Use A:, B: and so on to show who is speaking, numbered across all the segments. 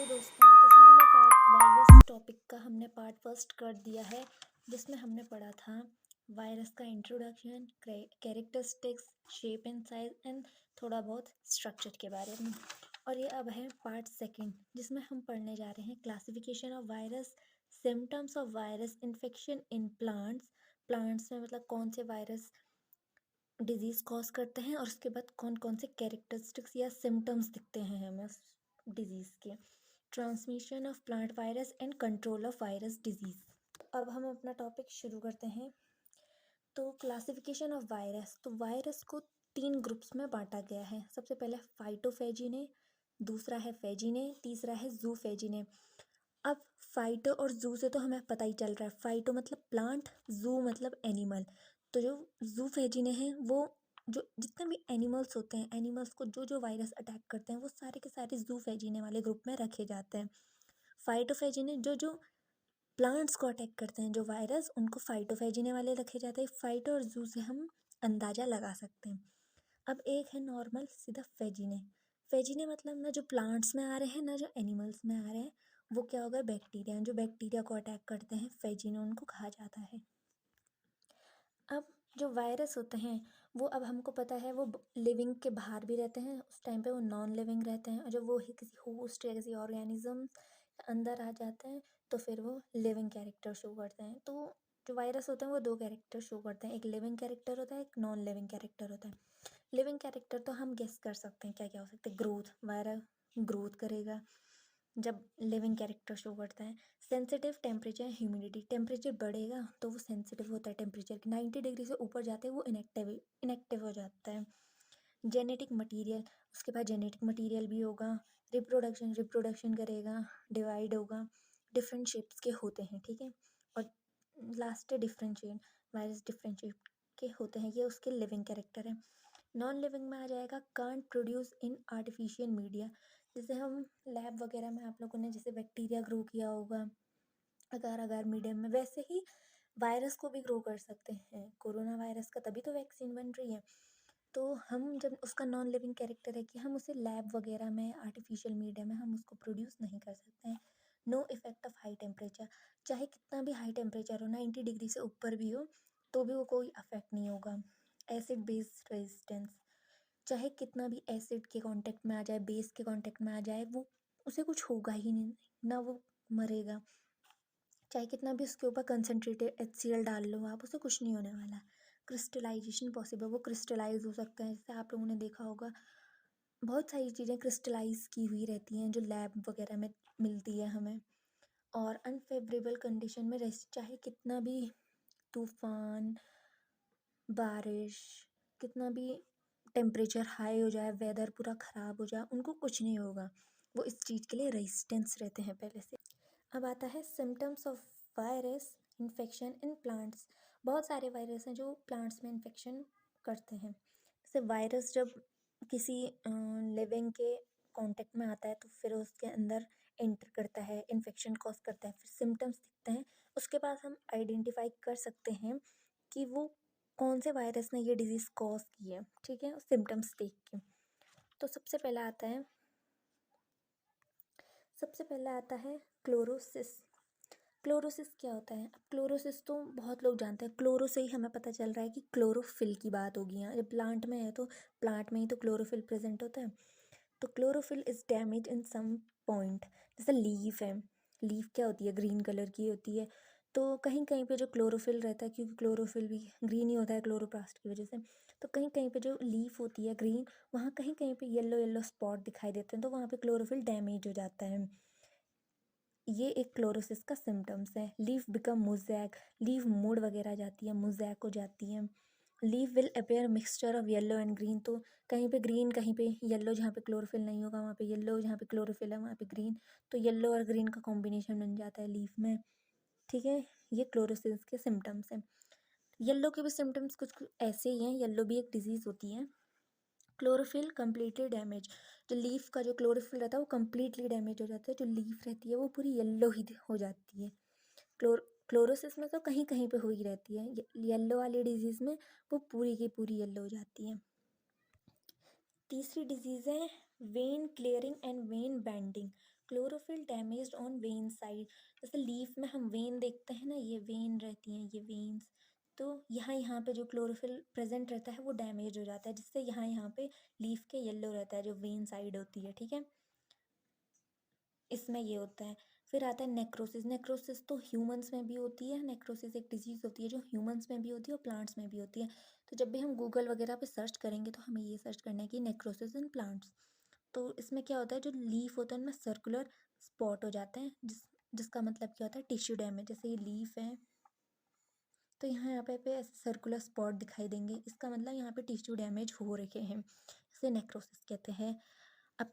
A: दोस्तों, जैसे हमने पार्ट वायरस टॉपिक का हमने पार्ट फर्स्ट कर दिया है, जिसमें हमने पढ़ा था वायरस का introduction, characteristics, shape and size and थोड़ा बहुत स्ट्रक्चर के बारे में। और ये अब है पार्ट सेकंड, जिसमें हम पढ़ने जा रहे हैं classification of virus, symptoms of virus infection in plants. Plants में मतलब कौन से वायरस डिजीज़ कॉज करते हैं, और उसके बाद कौन कौन से कैरेक्टरिस्टिक्स या सिम्टम्स दिखते हैं हमें उस डिजीज़ के। Transmission of plant virus and control of virus disease. अब हम अपना टॉपिक शुरू करते हैं। तो क्लासिफिकेशन ऑफ वायरस, तो वायरस को 3 ग्रुप्स में बांटा गया है। सबसे पहले फाइटोफेजिने, दूसरा है फेजिने, तीसरा है जूफेजिने। अब फाइटो और जू से तो हमें पता ही चल रहा है, फाइटो मतलब प्लांट, जू मतलब एनिमल। तो जो जूफेजिने हैं वो जो जितने भी एनिमल्स होते हैं, एनिमल्स को जो जो वायरस अटैक करते हैं वो सारे के सारे जूफेजिने वाले ग्रुप में रखे जाते हैं। फाइटोफेजिने जो जो प्लांट्स को अटैक करते हैं जो वायरस, उनको फाइटोफेजिने वाले रखे जाते हैं। फाइटो और जू से हम अंदाज़ा लगा सकते हैं। अब एक है नॉर्मल सीधा फेजिने। फेजिने मतलब ना जो प्लांट्स में आ रहे हैं ना जो एनिमल्स में आ रहे हैं, वो क्या होगा, बैक्टीरिया। जो बैक्टीरिया को अटैक करते हैं फेजिने उनको कहा जाता है। अब जो वायरस होते हैं वो अब हमको पता है वो लिविंग के बाहर भी रहते हैं, उस टाइम पे वो नॉन लिविंग रहते हैं। और जब वो किसी होस्ट या किसी ऑर्गेनिज्म अंदर आ जाते हैं तो फिर वो लिविंग कैरेक्टर शो करते हैं। तो जो वायरस होते हैं वो 2 कैरेक्टर शो करते हैं, एक लिविंग कैरेक्टर होता है, एक नॉन लिविंग कैरेक्टर होता है। लिविंग कैरेक्टर तो हम गेस कर सकते हैं क्या क्या हो सकते हैं। ग्रोथ, वायरस ग्रोथ करेगा जब लिविंग कैरेक्टर शो करता है। सेंसिटिव टेम्परेचर, ह्यूमिडिटी, टेम्परेचर बढ़ेगा तो वो सेंसिटिव होता है टेम्परेचर की। 90 डिग्री से ऊपर जाते हैं वो इनएक्टिव हो जाता है। जेनेटिक मटीरियल, उसके बाद जेनेटिक मटीरियल भी होगा। रिप्रोडक्शन करेगा, डिवाइड होगा, डिफरेंट शेप्स के होते हैं, ठीक है। और लास्ट है डिफरेंशिएट, वायरस डिफरेंशिएट के होते हैं, ये उसके लिविंग कैरेक्टर है। नॉन लिविंग में आ जाएगा can't produce in artificial media. जैसे हम लैब वगैरह में आप लोगों ने जैसे बैक्टीरिया ग्रो किया होगा अगार अगार मीडियम में, वैसे ही वायरस को भी ग्रो कर सकते हैं। कोरोना वायरस का तभी तो वैक्सीन बन रही है। तो हम जब उसका नॉन लिविंग कैरेक्टर है कि हम उसे लैब वगैरह में आर्टिफिशियल मीडिया में हम उसको प्रोड्यूस नहीं कर सकते हैं। No effect of high temperature, चाहे कितना भी हाई टेम्परेचर हो, 90 डिग्री से ऊपर भी हो तो भी वो कोई अफेक्ट नहीं होगा। एसिड बेस रेजिस्टेंस, चाहे कितना भी एसिड के कांटेक्ट में आ जाए, बेस के कांटेक्ट में आ जाए, वो उसे कुछ होगा ही नहीं, ना वो मरेगा। चाहे कितना भी उसके ऊपर कंसनट्रेटेड HCl डाल लो आप, उसे कुछ नहीं होने वाला। क्रिस्टलाइजेशन पॉसिबल, वो क्रिस्टलाइज हो सकता है। जैसे आप लोगों ने देखा होगा बहुत सारी चीज़ें क्रिस्टलाइज की हुई रहती हैं जो लैब वगैरह में मिलती है हमें। और अनफेवरेबल कंडीशन में रह, चाहे कितना भी तूफान, बारिश, कितना भी टेम्परेचर हाई हो जाए, वेदर पूरा ख़राब हो जाए, उनको कुछ नहीं होगा। वो इस चीज़ के लिए रेजिस्टेंस रहते हैं पहले से। अब आता है symptoms of virus infection in plants. बहुत सारे वायरस हैं जो प्लांट्स में इन्फेक्शन करते हैं। जैसे वायरस जब किसी लिविंग के कांटेक्ट में आता है तो फिर उसके अंदर एंटर करता है, इन्फेक्शन कॉज करता है, फिर सिम्टम्स दिखते हैं। उसके बाद हम आइडेंटिफाई कर सकते हैं कि वो कौन से वायरस ने ये डिजीज़ कॉज की है, ठीक है, सिम्टम्स देख के। तो सबसे पहला आता है क्लोरोसिस। क्लोरोसिस क्या होता है? अब क्लोरोसिस तो बहुत लोग जानते हैं, क्लोरो से ही हमें पता चल रहा है कि क्लोरोफिल की बात होगी। यहाँ जब प्लांट में है तो प्लांट में ही तो क्लोरोफिल प्रेजेंट होता है। तो chlorophyll is damage in some point. जैसे लीफ है, लीफ क्या होती है, ग्रीन कलर की होती है। तो कहीं कहीं पे जो क्लोरोफिल रहता है, क्योंकि क्लोरोफिल भी ग्रीन ही होता है क्लोरोप्लास्ट की वजह से, तो कहीं कहीं पे जो लीफ होती है ग्रीन, वहाँ कहीं कहीं पे येलो येलो स्पॉट दिखाई देते हैं, तो वहाँ पे क्लोरोफिल डैमेज हो जाता है। ये एक क्लोरोसिस का सिम्टम्स है। लीफ बिकम मोज़ैक, लीफ मोड़ वगैरह जाती है, मोज़ैक हो जाती है। Leaf will appear mixture of yellow and green, तो कहीं पे ग्रीन कहीं पे येलो, जहाँ पे क्लोरोफिल नहीं होगा वहाँ पे येलो, जहाँ पे क्लोरोफिल है वहाँ पे ग्रीन, तो येलो और ग्रीन का कॉम्बिनेशन बन जाता है लीफ में, ठीक है। ये क्लोरोसिस के सिम्टम्स हैं। येलो के भी सिम्टम्स कुछ कुछ ऐसे ही हैं, येलो भी एक डिजीज़ होती है। क्लोरोफिल कम्प्लीटली डैमेज, जो लीफ का जो क्लोरोफिल रहता है वो कम्प्लीटली डैमेज हो जाता है, जो लीफ रहती है वो पूरी येलो ही हो जाती है। क्लोरोसिस में तो कहीं कहीं पे हो ही रहती है, येलो वाली डिजीज़ में वो पूरी की पूरी येलो हो जाती है। तीसरी डिजीज़ है vein clearing and vein banding. Chlorophyll damaged on vein side. जैसे लीफ में हम वेन देखते हैं ना, ये वेन रहती हैं, ये वेन्स। तो यहाँ यहाँ पे जो क्लोरोफिल प्रेजेंट रहता है वो डैमेज हो जाता है, जिससे यहाँ यहाँ पे लीफ के येलो रहता है, जो वेन साइड होती है, ठीक है। इसमें ये होता है। फिर आता है नेक्रोसिस। नेक्रोसिस तो ह्यूमंस में भी होती है। नेक्रोसिस एक डिजीज़ होती है जो ह्यूमंस में भी होती है और प्लांट्स में भी होती है। तो जब भी हम गूगल वगैरह पे सर्च करेंगे तो हमें ये सर्च करना है कि नेक्रोसिस इन प्लांट्स। तो इसमें क्या होता है, जो लीफ होता है उनमें सर्कुलर स्पॉट हो जाते हैं, जिसका मतलब क्या होता है, टिश्यू डैमेज। जैसे ये लीफ है तो यहाँ पे ऐसे सर्कुलर स्पॉट दिखाई देंगे, इसका मतलब यहाँ पे टिश्यू डैमेज हो रखे हैं, इसे नेक्रोसिस कहते हैं। अब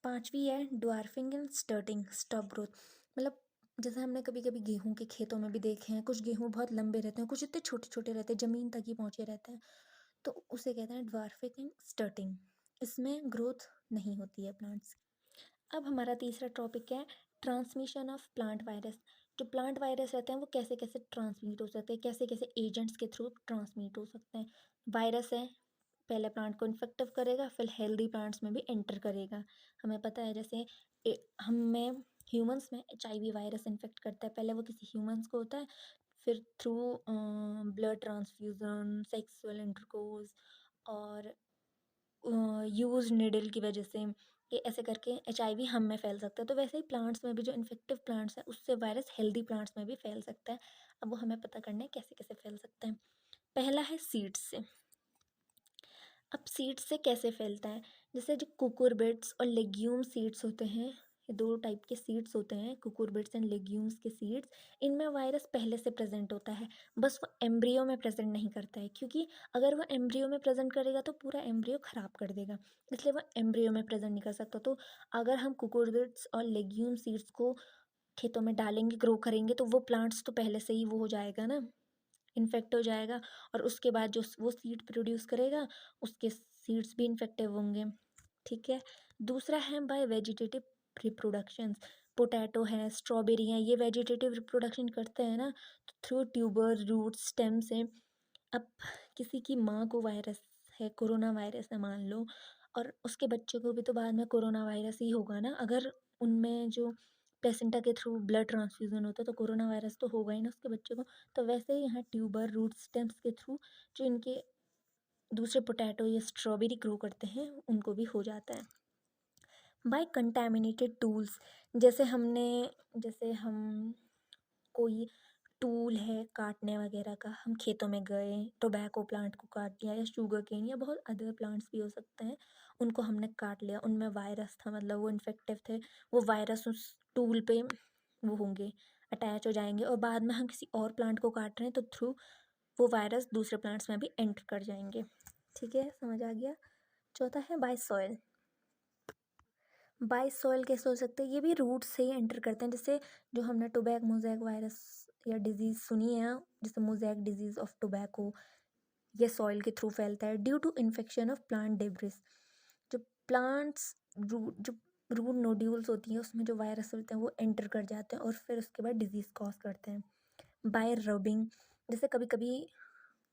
A: पांचवी है ड्वार्फिंग एंड स्टर्टिंग, स्टॉप ग्रोथ। मतलब जैसे हमने कभी कभी गेहूं के खेतों में भी देखे हैं, कुछ गेहूं बहुत लंबे रहते हैं, कुछ इतने छोटे छोटे रहते हैं, ज़मीन तक ही पहुंचे रहते हैं, तो उसे कहते हैं ड्वार्फिंग एंड स्टर्टिंग। इसमें ग्रोथ नहीं होती है प्लांट्स। अब हमारा तीसरा टॉपिक है ट्रांसमिशन ऑफ प्लांट वायरस। जो प्लांट वायरस रहते हैं वो कैसे कैसे ट्रांसमिट हो सकते हैं, कैसे कैसे एजेंट्स के थ्रू ट्रांसमिट हो सकते हैं। वायरस है, पहले प्लांट को इन्फेक्टिव करेगा, फिर हेल्दी प्लांट्स में भी एंटर करेगा। हमें पता है जैसे हमें ह्यूमंस में HIV वायरस इन्फेक्ट करता है, पहले वो किसी ह्यूमंस को होता है, फिर through blood transfusion, sexual intercourse और यूज निडल की वजह से, ये ऐसे करके HIV हम में फैल सकता है। तो वैसे ही प्लांट्स में भी जो इन्फेक्टिव प्लांट्स हैं उससे वायरस हेल्दी प्लांट्स में भी फैल सकता है। अब वो हमें पता करना है कैसे कैसे फैल सकता है। पहला है सीड्स से। अब सीड्स से कैसे फैलता है, जैसे जो कुकुरबिट्स और लेग्यूम सीड्स होते हैं, ये दो टाइप के सीड्स होते हैं, कुकुरबिट्स एंड लेग्यूम्स के सीड्स। इनमें वायरस पहले से प्रेजेंट होता है, बस वो एम्ब्रियो में प्रेजेंट नहीं करता है, क्योंकि अगर वो एम्ब्रियो में प्रेजेंट करेगा तो पूरा एम्ब्रियो ख़राब कर देगा, इसलिए वो एम्ब्रियो में प्रेजेंट नहीं कर सकता। तो अगर हम कुकुरबिट्स और लेग्यूम सीड्स को खेतों में डालेंगे, ग्रो करेंगे, तो वो प्लांट्स तो पहले से ही वो हो जाएगा ना, इन्फेक्ट हो जाएगा, और उसके बाद जो वो सीड प्रोड्यूस करेगा उसके सीड्स भी इन्फेक्टिव होंगे, ठीक है। दूसरा है बाय वेजिटेटिव रिप्रोडक्शंस। पोटैटो है, स्ट्रॉबेरी है, ये वेजिटेटिव रिप्रोडक्शन करते हैं ना, तो थ्रू ट्यूबर, रूट, स्टेम से। अब किसी की माँ को वायरस है, कोरोना वायरस है मान लो, और उसके बच्चे को भी तो बाद में कोरोना वायरस ही होगा ना, अगर उनमें जो प्लेसेंटा के थ्रू ब्लड ट्रांसफ्यूजन होता है तो कोरोना वायरस तो होगा ही ना उसके बच्चे को। तो वैसे ही यहाँ ट्यूबर, रूट, स्टेम्स के थ्रू जो इनके दूसरे पोटैटो या स्ट्रॉबेरी ग्रो करते हैं उनको भी हो जाता है। बाय कंटेमिनेटेड टूल्स, जैसे हम कोई टूल है काटने वगैरह का, हम खेतों में गए, टोबैको प्लांट को काट लिया, या शुगर केन या बहुत अदर प्लांट्स भी हो सकते हैं, उनको हमने काट लिया, उनमें वायरस था, मतलब वो इन्फेक्टिव थे, वो वायरस उस टूल पे वो होंगे, अटैच हो जाएंगे, और बाद में हम किसी और प्लांट को काट रहे हैं तो थ्रू वो वायरस दूसरे प्लांट्स में भी एंटर कर जाएंगे, ठीक है, समझ आ गया। चौथा है बाय सॉइल। बाय सॉइल कैसे हो सकते हैं, ये भी रूट से ही एंटर करते हैं, जैसे जो हमने टोबैक मोजैक वायरस या डिजीज़ सुनी है, जैसे मोजैक डिजीज़ ऑफ टोबैको, ये सॉइल के थ्रू फैलता है due to infection of plant debris. जो प्लांट्स रूट नोड्यूल्स होती हैं उसमें जो वायरस होते हैं वो एंटर कर जाते हैं और फिर उसके बाद डिजीज़ कॉज करते हैं। बाय रबिंग, जैसे कभी कभी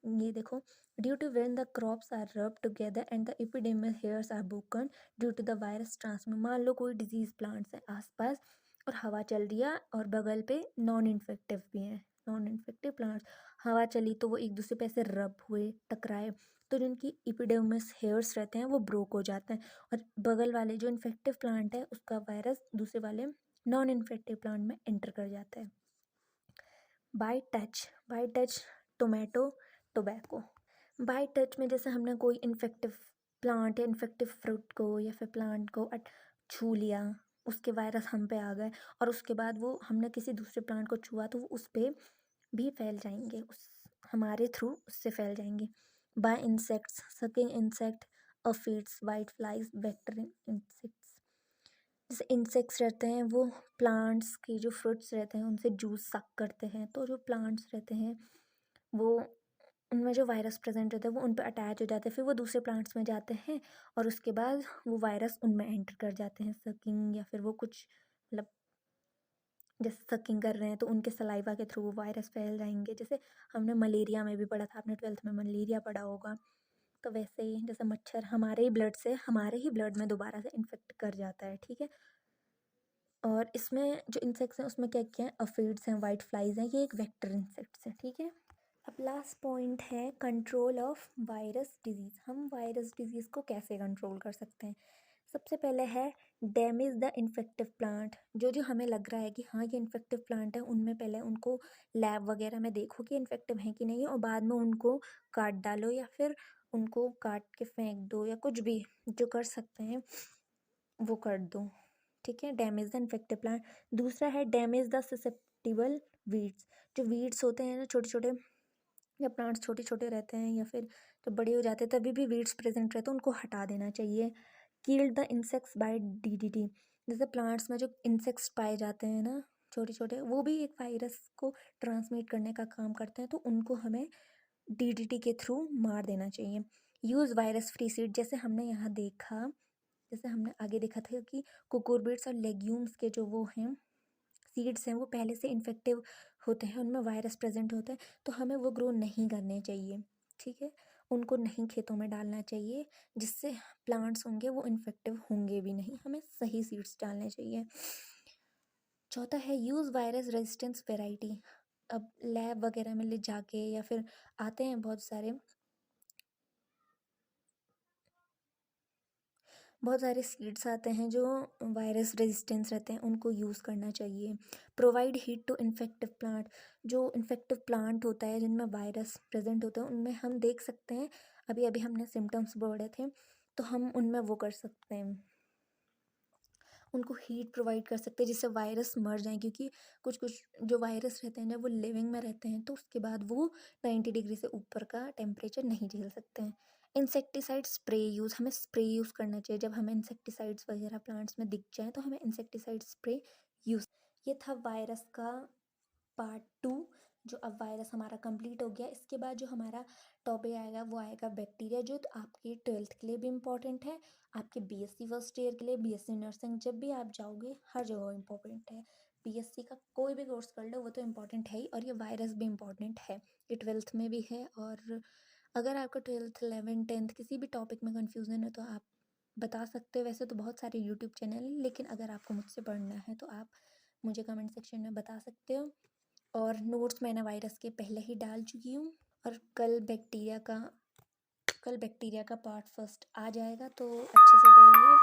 A: ये देखो, due to when the crops are rub together and the epidemic hairs are broken due to the virus transmit. मान लो कोई डिजीज प्लांट्स है आसपास और हवा चल रही है और बगल पे नॉन इन्फेक्टिव भी हैं, नॉन इन्फेक्टिव प्लांट्स, हवा चली तो वो एक दूसरे पे ऐसे रब हुए, टकराए, तो जिनकी एपिडेमिस हेयर्स रहते हैं वो ब्रोक हो जाते हैं, और बगल वाले जो इन्फेक्टिव प्लांट है उसका वायरस दूसरे वाले नॉन इन्फेक्टिव प्लांट में एंटर कर जाता है। By touch tomato, tobacco. By touch में जैसे हमने कोई इन्फेक्टिव प्लांट या इन्फेक्टिव फ्रूट को या फिर प्लांट को छू लिया, उसके वायरस हम पे आ गए, और उसके बाद वो हमने किसी दूसरे प्लांट को छुआ तो वो उस पर भी फैल जाएंगे, उस हमारे थ्रू उससे फैल जाएंगे। By insects, sucking insect, aphids, white flies, vector insects. जैसे इंसेक्ट्स रहते हैं वो प्लांट्स के जो फ्रूट्स रहते हैं उनसे जूस सक करते हैं, तो जो प्लांट्स रहते हैं वो उनमें जो वायरस प्रेजेंट रहता है वो उन पर अटैच हो जाते हैं, फिर वो दूसरे प्लांट्स में जाते हैं और उसके बाद वो वायरस उनमें एंटर कर जाते हैं, सकिंग, या फिर वो कुछ मतलब जैसे सकिंग कर रहे हैं तो उनके सलाइवा के थ्रू वो वायरस फैल जाएंगे। जैसे हमने मलेरिया में भी पढ़ा था, आपने 12th में मलेरिया पढ़ा होगा, तो वैसे ही जैसे मच्छर हमारे ही ब्लड में दोबारा से इन्फेक्ट कर जाता है, ठीक है। और इसमें जो इंसेक्ट्स हैं उसमें क्या क्या है, अफिड्स हैं, वाइट फ्लाइज हैं, ये एक वेक्टर इंसेक्ट्स हैं, ठीक है। अब लास्ट पॉइंट है कंट्रोल ऑफ वायरस डिजीज़। हम वायरस डिजीज़ को कैसे कंट्रोल कर सकते हैं। सबसे पहले है डैमेज द इन्फेक्टिव प्लांट। जो जो हमें लग रहा है कि हाँ ये इन्फेक्टिव प्लांट है, उनमें पहले उनको लैब वगैरह में देखो कि इन्फेक्टिव है कि नहीं है, और बाद में उनको काट डालो या फिर उनको काट के फेंक दो, या कुछ भी जो कर सकते हैं वो कर दो, ठीक है। Damage the infective plant. दूसरा है डैमेज द ससेप्टिबल वीड्स। जो वीड्स होते हैं ना छोटे छोटे, या प्लांट्स छोटे छोटे रहते हैं या फिर जब बड़े हो जाते हैं तभी भी वीड्स प्रेजेंट रहते हैं, उनको हटा देना चाहिए। Kill the insects by DDT. जैसे प्लांट्स में जो इंसेक्ट्स पाए जाते हैं ना छोटे छोटे, वो भी एक वायरस को ट्रांसमिट करने का काम करते हैं, तो उनको हमें डीडीटी के थ्रू मार देना चाहिए। Use virus free seed. जैसे हमने यहाँ देखा, जैसे हमने आगे देखा था कि कुकुरबिट्स और लेग्यूम्स के जो वो हैं सीड्स हैं वो पहले से इन्फेक्टिव होते हैं, उनमें वायरस प्रेजेंट होता है, तो हमें वो ग्रो नहीं करने चाहिए, ठीक है। उनको नहीं खेतों में डालना चाहिए, जिससे प्लांट्स होंगे वो इन्फेक्टिव होंगे भी नहीं, हमें सही सीड्स डालने चाहिए। चौथा है यूज़ वायरस रेजिस्टेंस वेराइटी। अब लैब वगैरह में ले जाके या फिर आते हैं बहुत सारे सीड्स आते हैं जो वायरस रेजिस्टेंस रहते हैं, उनको यूज़ करना चाहिए। Provide heat to infective plant. जो इन्फेक्टिव प्लांट होता है जिनमें वायरस प्रेजेंट होता है, उनमें हम देख सकते हैं, अभी अभी हमने सिम्टम्स बोले थे, तो हम उनमें वो कर सकते हैं, उनको हीट प्रोवाइड कर सकते हैं जिससे वायरस मर जाए, क्योंकि कुछ कुछ जो वायरस रहते हैं जब वो लिविंग में रहते हैं तो उसके बाद वो 90 डिग्री से ऊपर का टेम्परेचर नहीं झेल सकते हैं। Insecticide spray use. हमें स्प्रे यूज़ करना चाहिए जब हमें इंसेक्टिसाइड्स वगैरह प्लांट्स में दिख जाए, तो हमें इंसेक्टिसाइड स्प्रे यूज़। ये था वायरस का पार्ट 2। जो अब वायरस हमारा कंप्लीट हो गया, इसके बाद जो हमारा टॉपिक आएगा वो आएगा बैक्टीरिया, जो आपके 12th के लिए भी इम्पॉर्टेंट है, आपके बीएससी फर्स्ट ईयर के लिए, बीएससी नर्सिंग जब भी आप जाओगे हर जगह इम्पॉर्टेंट है। बीएससी का कोई भी कोर्स कर लो वो तो इम्पॉर्टेंट है ही, और ये वायरस भी इम्पॉर्टेंट है, ये 12th में भी है। और अगर आपका 12th 11th 10th किसी भी टॉपिक में कन्फ्यूज़न है तो आप बता सकते हो। वैसे तो बहुत सारे यूट्यूब चैनल हैं, लेकिन अगर आपको मुझसे पढ़ना है तो आप मुझे कमेंट सेक्शन में बता सकते हो। और नोट्स मैंने वायरस के पहले ही डाल चुकी हूँ, और कल बैक्टीरिया का पार्ट फर्स्ट आ जाएगा, तो अच्छे से पढ़िए।